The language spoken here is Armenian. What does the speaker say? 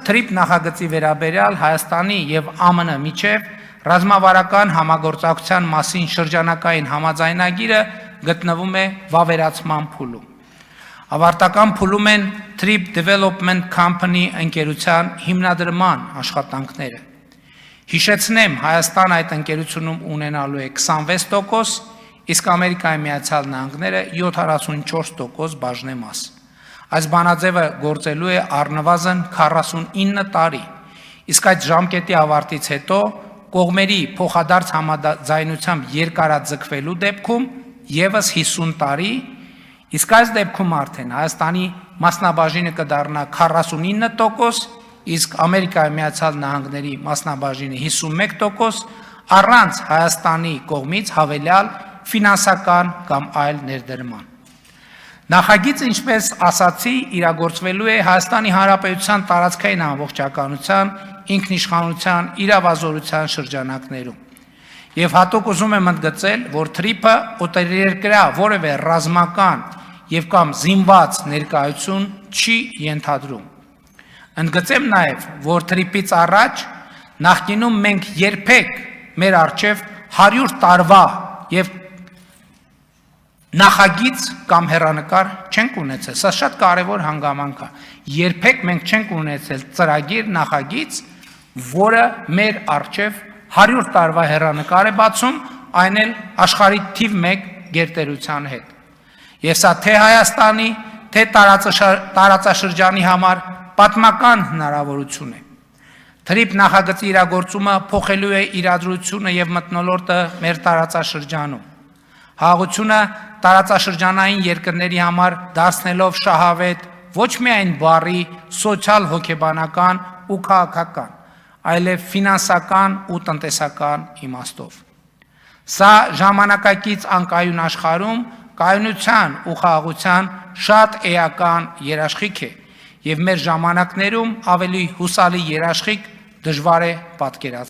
թրիփ նախագծի վերաբերյալ Հայաստանի եւ ԱՄՆ միջև ռազմավարական համագործակցության մասին շրջանակային համաձայնագիրը գտնվում է վավերացման փուլում։ Ավարտական փուլում են Trip Development Company ընկերության հիմնադրման աշխատանքները։ Հիշեցնեմ, Հայաստան այդ ընկերությունում ունենալու է 26%, իսկ Ամերիկայի Միացյալ Նահանգները 74% բաժնեմաս։ Այս բանաձևը գործելու է առնվազն 49 տարի, իսկ այդ ժամկետի ավարտից հետո կողմերի փոխադարձ համաձայնությամբ երկարաձգվելու դեպքում եւս 50 տարի, իսկ այս դեպքում արդեն Հայաստանի մասնաբաժինը կդառնա 49%, իսկ Ամերիկայի Միացյալ Նահանգների մասնաբաժինը 51%, առանց Հայաստանի կողմից հավելյալ ֆինանսական կամ այլ ներդրման։ Նախագիծը, ինչպես ասացի, իրագործվելու է Հայաստանի Հանրապետության տարածքային ամբողջականության, ինքնիշխանության, իրավազորության շրջանակներում։ Եվ հատուկ ուզում եմ ընդգծել, որ թրիփը օտարերկրյա որևէ ռազմական եւ կամ զինված ներկայություն չի ենթադրում։ Ընդգծեմ նաեւ, որ թրիփից առաջ նախկինում մենք երբեք մեր առջև 100 տարվա եւ նախագիծ կամ հեռանկար չենք ունեցել, սա շատ կարևոր հանգամանք է։ Երբեք մենք չենք ունեցել ծրագիր, նախագիծ, որը մեր առջև 100 տարվա հեռանկար է բացում, այն էլ աշխարհի թիվ 1 գերտերության հետ։ Եվ սա թե Հայաստանի, թե տարածաշրջանի համար պատմական հնարավորություն է։ Թրիփ նախագծի իրագործումը փոխելու է իրադրությունը եւ մթնոլորտը մեր տարածաշրջանում։ Հաղորդությունը տարածաշրջանային երկրների համար դարձնելով շահավետ ոչ միայն բարի, սոցիալ-հոգեբանական ու քաղաքական, այլև ֆինանսական ու տնտեսական իմաստով։ Սա ժամանակակից անկայուն աշխարհում կայունության ու խաղաղության շատ էական երաշխիք է, եւ մեր ժամանակներում ավելի հուսալի երաշխիք դժվար է պատկերացնել։